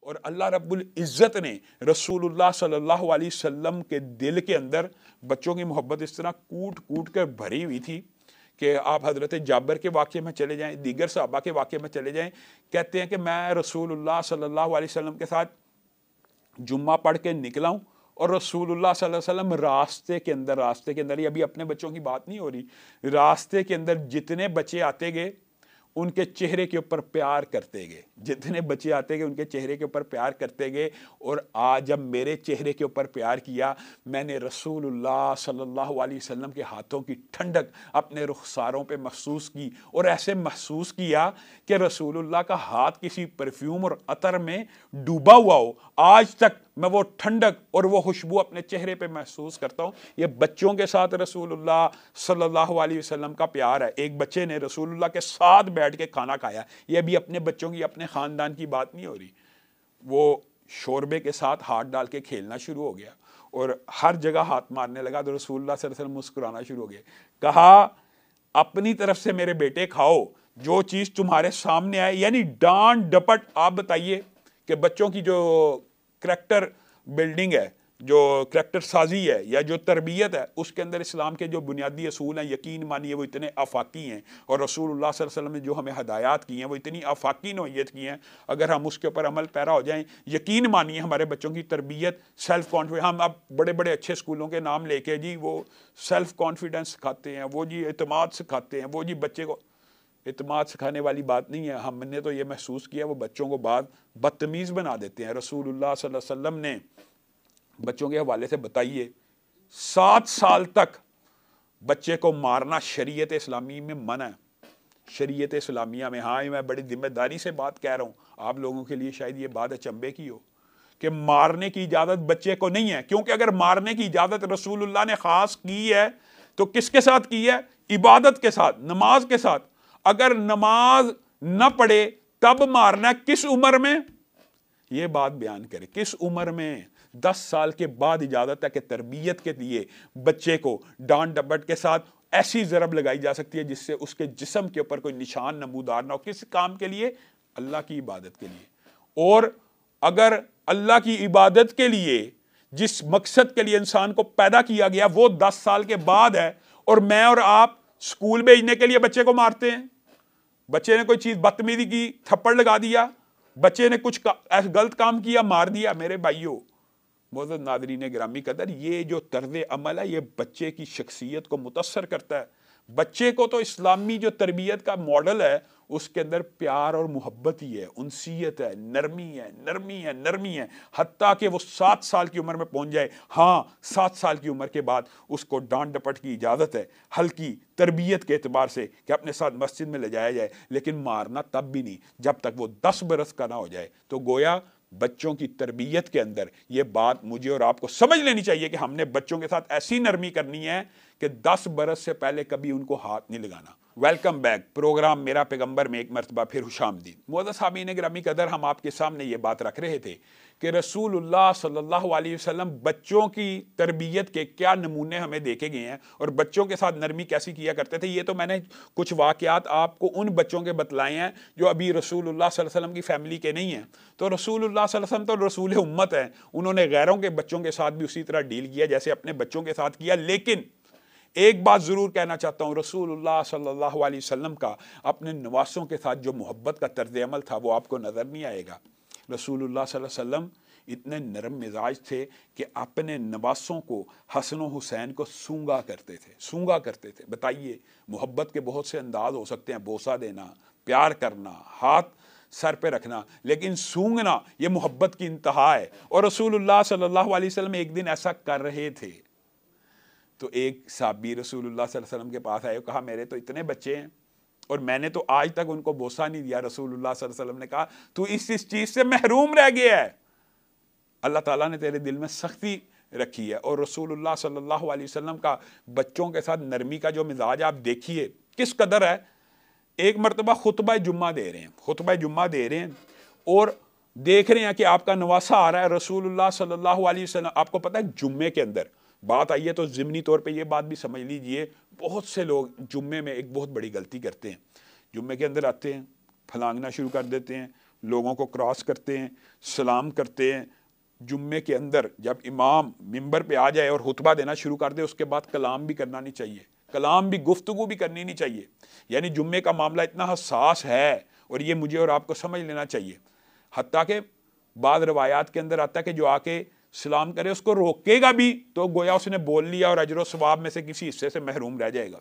اور اللہ رب العزت نے رسول اللہ صلی اللہ علیہ وسلم کے دل کے اندر بچوں کی محبت اس طرح کوٹ کوٹ کر بھری ہوئی تھی کہ آپ حضرت جابر کے واقعے میں چلے جائیں، دیگر صحابہ کے واقعے میں چلے جائیں، کہتے ہیں کہ میں رسول اللہ صلی اللہ علیہ وسلم کے ساتھ جمعہ پڑھ کے نکلا ہوں، اور رسول اللہ صلی اللہ علیہ وسلم راستے کے اندر یہ ابھی اپنے بچوں کی بات نہیں ہو رہی، راستے کے اندر جتنے بچے آتے گئے ان کے چہرے کے اوپر پیار کرتے گئے، جتنے بچے آتے گئے ان کے چہرے کے اوپر پیار کرتے گئے، اور آج جب میرے چہرے کے اوپر پیار کیا، میں نے رسول اللہ صلی اللہ علیہ وسلم کے ہاتھوں کی ٹھنڈک اپنے رخساروں پہ محسوس کی، اور ایسے محسوس کیا کہ رسول اللہ کا ہاتھ کسی پرفیوم اور عطر میں ڈوبا ہوا ہو، آج تک میں وہ ٹھنڈک اور وہ خوشبو اپنے چہرے پہ محسوس کرتا ہوں۔ یہ بچوں کے ساتھ رسول اللہ صلی اللہ علیہ وسلم کا پیار ہے۔ ایک بچے نے رسول اللہ کے ساتھ بیٹھ کے کھانا کھایا، یہ ابھی اپنے بچوں کی، اپنے خاندان کی بات نہیں ہو رہی، وہ شوربے کے ساتھ ہاتھ ڈال کے کھیلنا شروع ہو گیا اور ہر جگہ ہاتھ مارنے لگا، تو رسول اللہ صلی اللہ علیہ وسلم مسکرانا شروع ہو گئے، کہا اپنی طرف سے میرے بیٹے کھاؤ جو چیز تمہارے سامنے آئے، یعنی ڈانٹ ڈپٹ۔ آپ بتائیے کہ بچوں کی جو کریکٹر بلڈنگ ہے، جو کریکٹر سازی ہے یا جو تربیت ہے، اس کے اندر اسلام کے جو بنیادی اصول ہیں، یقین مانیے وہ اتنے آفاقی ہیں، اور رسول اللہ صلی اللہ علیہ وسلم نے جو ہمیں ہدایات کی ہیں وہ اتنی آفاقی نوعیت کی ہیں، اگر ہم اس کے اوپر عمل پیرا ہو جائیں، یقین مانیے ہمارے بچوں کی تربیت سیلف کانفیڈنس، ہم اب بڑے بڑے اچھے اسکولوں کے نام لے کے جی وہ سیلف کانفیڈنس سکھاتے ہیں، وہ جی اعتماد سکھاتے ہیں، وہ جی بچے کو اعتماد سکھانے والی بات نہیں ہے۔ ہم نے تو یہ محسوس کیا وہ بچوں کو بعد بدتمیز بنا دیتے ہیں۔ رسول اللہ صلی اللہ علیہ وسلم نے بچوں کے حوالے سے بتائیے 7 سال تک بچے کو مارنا شریعت اسلامی میں منع ہے، شریعت اسلامیہ میں۔ ہاں میں بڑی ذمہ داری سے بات کہہ رہا ہوں، آپ لوگوں کے لیے شاید یہ بات اچنبے کی ہو کہ مارنے کی اجازت بچے کو نہیں ہے، کیونکہ اگر مارنے کی اجازت رسول اللہ نے خاص کی ہے تو کس کے ساتھ کی ہے؟ عبادت کے ساتھ، نماز کے ساتھ۔ اگر نماز نہ پڑھے تب مارنا، کس عمر میں؟ یہ بات بیان کرے کس عمر میں؟ 10 سال کے بعد اجازت ہے کہ تربیت کے لیے بچے کو ڈانٹ ڈپٹ کے ساتھ ایسی ضرب لگائی جا سکتی ہے جس سے اس کے جسم کے اوپر کوئی نشان نمودار نہ ہو۔ کس کام کے لیے؟ اللہ کی عبادت کے لیے۔ اور اگر اللہ کی عبادت کے لیے جس مقصد کے لیے انسان کو پیدا کیا گیا وہ 10 سال کے بعد ہے، اور میں اور آپ اسکول بھیجنے کے لیے بچے کو مارتے ہیں، بچے نے کوئی چیز بدتمیزی کی تھپڑ لگا دیا، بچے نے کچھ غلط کام کیا مار دیا۔ میرے بھائیوں، معزز ناظرین گرامی قدر، یہ جو طرز عمل ہے یہ بچے کی شخصیت کو متاثر کرتا ہے۔ بچے کو تو اسلامی جو تربیت کا ماڈل ہے اس کے اندر پیار اور محبت ہی ہے، انسیت ہے، نرمی ہے، حتیٰ کہ وہ 7 سال کی عمر میں پہنچ جائے۔ ہاں 7 سال کی عمر کے بعد اس کو ڈانٹ ڈپٹ کی اجازت ہے، ہلکی تربیت کے اعتبار سے کہ اپنے ساتھ مسجد میں لے جایا جائے، لیکن مارنا تب بھی نہیں جب تک وہ 10 برس کا نہ ہو جائے۔ تو گویا بچوں کی تربیت کے اندر یہ بات مجھے اور آپ کو سمجھ لینی چاہیے کہ ہم نے بچوں کے ساتھ ایسی نرمی کرنی ہے کہ 10 برس سے پہلے کبھی ان کو ہاتھ نہیں لگانا۔ ویلکم بیک، پروگرام میرا پیغمبر میں ایک مرتبہ پھر خوش آمدید۔ معزز سامعین گرامی قدر، ہم آپ کے سامنے یہ بات رکھ رہے تھے کہ رسول اللہ صلی اللہ علیہ وسلم بچوں کی تربیت کے کیا نمونے ہمیں دیکھے گئے ہیں اور بچوں کے ساتھ نرمی کیسی کیا کرتے تھے۔ یہ تو میں نے کچھ واقعات آپ کو ان بچوں کے بتلائے ہیں جو ابھی رسول اللہ صلی اللہ علیہ وسلم کی فیملی کے نہیں ہیں۔ تو رسول اللہ صلی اللہ علیہ وسلم تو رسول امت ہیں، انہوں نے غیروں کے بچوں کے ساتھ بھی اسی طرح ڈیل کیا جیسے اپنے بچوں کے ساتھ کیا۔ لیکن ایک بات ضرور کہنا چاہتا ہوں، رسول اللہ صلی اللہ علیہ وسلم کا اپنے نواسوں کے ساتھ جو محبت کا طرز عمل تھا وہ آپ کو نظر نہیں آئے گا۔ رسول اللہ صلی اللہ علیہ وسلم اتنے نرم مزاج تھے کہ اپنے نواسوں کو، حسن و حسین کو سونگا کرتے تھے۔ بتائیے، محبت کے بہت سے انداز ہو سکتے ہیں، بوسہ دینا، پیار کرنا، ہاتھ سر پہ رکھنا، لیکن سونگنا یہ محبت کی انتہا ہے۔ اور رسول اللہ صلی اللہ علیہ وسلم ایک دن ایسا کر رہے تھے تو ایک صحابی رسول اللہ صلی اللہ علیہ وسلم کے پاس آئے، کہا میرے تو اتنے بچے ہیں اور میں نے تو آج تک ان کو بوسہ نہیں دیا۔ رسول اللہ صلی اللہ علیہ وسلم نے کہا تو اس چیز سے محروم رہ گیا ہے، اللہ تعالیٰ نے تیرے دل میں سختی رکھی ہے۔ اور رسول اللہ صلی اللہ علیہ وسلم کا بچوں کے ساتھ نرمی کا جو مزاج آپ دیکھیے کس قدر ہے۔ ایک مرتبہ خطبہ جمعہ دے رہے ہیں اور دیکھ رہے ہیں کہ آپ کا نواسہ آ رہا ہے۔ رسول اللہ صلی اللہ علیہ وسلم، آپ کو پتہ ہے جمعے کے اندر بات آئی ہے تو ضمنی طور پہ یہ بات بھی سمجھ لیجئے، بہت سے لوگ جمعے میں ایک بہت بڑی غلطی کرتے ہیں۔ جمعے کے اندر آتے ہیں، پھلانگنا شروع کر دیتے ہیں، لوگوں کو کراس کرتے ہیں، سلام کرتے ہیں۔ جمعے کے اندر جب امام ممبر پہ آ جائے اور خطبہ دینا شروع کر دے، اس کے بعد کلام بھی کرنا نہیں چاہیے، کلام بھی، گفتگو بھی کرنی نہیں چاہیے۔ یعنی جمعے کا معاملہ اتنا حساس ہے، اور یہ مجھے اور آپ کو سمجھ لینا چاہیے۔ حتیٰ کہ بعض روایات کے اندر آتا ہے کہ جو آ کے سلام کرے اس کو روکے گا بھی تو گویا اس نے بول لیا اور اجر و ثواب میں سے کسی حصے سے محروم رہ جائے گا۔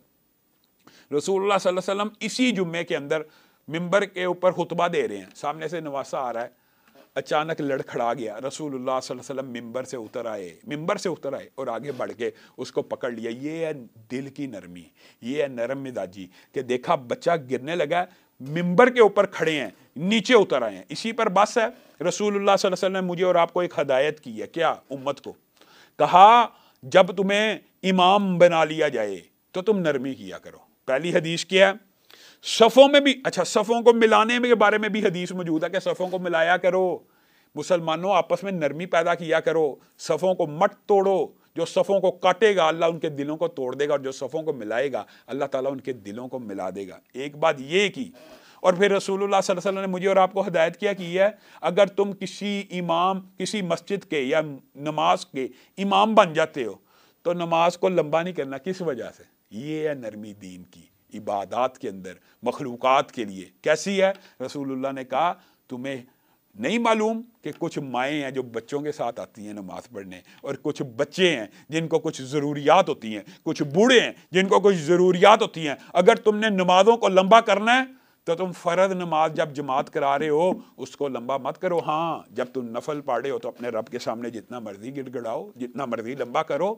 رسول اللہ صلی اللہ علیہ وسلم اسی جمعے کے اندر ممبر کے اوپر خطبہ دے رہے ہیں، سامنے سے نواسا آ رہا ہے، اچانک لڑکھڑا گیا، رسول اللہ صلی اللہ علیہ وسلم ممبر سے اتر آئے اور آگے بڑھ کے اس کو پکڑ لیا۔ یہ ہے دل کی نرمی، یہ ہے نرم مزاجی، کہ دیکھا بچہ گرنے لگا، ممبر کے اوپر کھڑے ہیں، نیچے اتر آئے ہیں۔ اسی پر بس ہے، رسول اللہ صلی اللہ علیہ وسلم نے مجھے اور آپ کو ایک ہدایت کی ہے، کیا؟ امت کو کہا جب تمہیں امام بنا لیا جائے تو تم نرمی کیا کرو۔ پہلی حدیث کیا ہے؟ صفوں میں بھی، اچھا صفوں کو ملانے کے بارے میں بھی حدیث موجود ہے کہ صفوں کو ملایا کرو، مسلمانوں آپس میں نرمی پیدا کیا کرو، صفوں کو مت توڑو۔ جو صفوں کو کاٹے گا اللہ ان کے دلوں کو توڑ دے گا، اور جو صفوں کو ملائے گا اللہ تعالیٰ ان کے دلوں کو ملا دے گا۔ ایک بات یہ کی، اور پھر رسول اللہ صلی اللہ علیہ وسلم نے مجھے اور آپ کو ہدایت کیا کی ہے، اگر تم کسی امام، کسی مسجد کے یا نماز کے امام بن جاتے ہو تو نماز کو لمبا نہیں کرنا۔ کس وجہ سے؟ یہ ہے نرمی دین کی، عبادات کے اندر، مخلوقات کے لیے کیسی ہے؟ رسول اللہ نے کہا تمہیں نہیں معلوم کہ کچھ مائیں ہیں جو بچوں کے ساتھ آتی ہیں نماز پڑھنے، اور کچھ بچے ہیں جن کو کچھ ضروریات ہوتی ہیں، کچھ بوڑھے ہیں جن کو کچھ ضروریات ہوتی ہیں۔ اگر تم نے نمازوں کو لمبا کرنا ہے تو تم فرض نماز جب جماعت کرا رہے ہو اس کو لمبا مت کرو، ہاں جب تم نفل پڑھے ہو تو اپنے رب کے سامنے جتنا مرضی گڑ گڑاؤ، جتنا مرضی لمبا کرو۔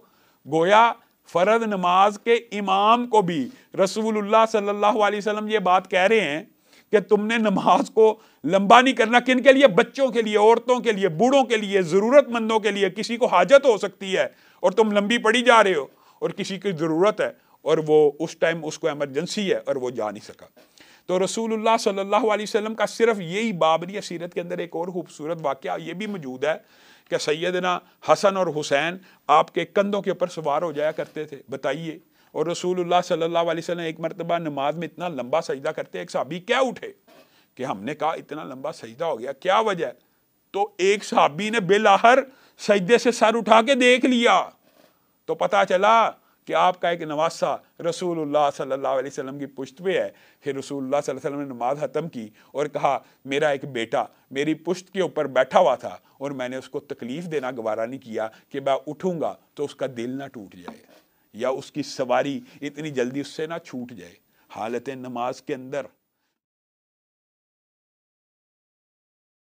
گویا فرض نماز کے امام کو بھی رسول اللہ صلی اللہ علیہ وسلم یہ بات کہہ رہے ہیں کہ تم نے نماز کو لمبا نہیں کرنا۔ کن کے لیے؟ بچوں کے لیے، عورتوں کے لیے، بوڑھوں کے لیے، ضرورت مندوں کے لیے۔ کسی کو حاجت ہو سکتی ہے اور تم لمبی پڑھی جا رہے ہو، اور کسی کی ضرورت ہے اور وہ اس ٹائم اس کو ایمرجنسی ہے اور وہ جا نہیں سکا۔ تو رسول اللہ صلی اللہ علیہ وسلم کا صرف یہی باب نہیں ہے، سیرت کے اندر ایک اور خوبصورت واقعہ یہ بھی موجود ہے کہ سیدنا حسن اور حسین آپ کے کندھوں کے اوپر سوار ہو جایا کرتے تھے۔ بتائیے، اور رسول اللہ صلی اللہ علیہ وسلم ایک مرتبہ نماز میں اتنا لمبا سجدہ کرتے، ایک صحابی کیا اٹھے کہ ہم نے کہا اتنا لمبا سجدہ ہو گیا، کیا وجہ ہے؟ تو ایک صحابی نے بالآخر سجدے سے سر اٹھا کے دیکھ لیا تو پتا چلا کہ آپ کا ایک نواسا رسول اللہ صلی اللہ علیہ وسلم کی پشت پہ ہے۔ پھر رسول اللہ صلی اللہ علیہ وسلم نے نماز ختم کی اور کہا میرا ایک بیٹا میری پشت کے اوپر بیٹھا ہوا تھا اور میں نے اس کو تکلیف دینا گوارا نہیں کیا کہ میں اٹھوں گا تو اس کا دل نہ ٹوٹ جائے یا اس کی سواری اتنی جلدی اس سے نہ چھوٹ جائے۔ حالت نماز کے اندر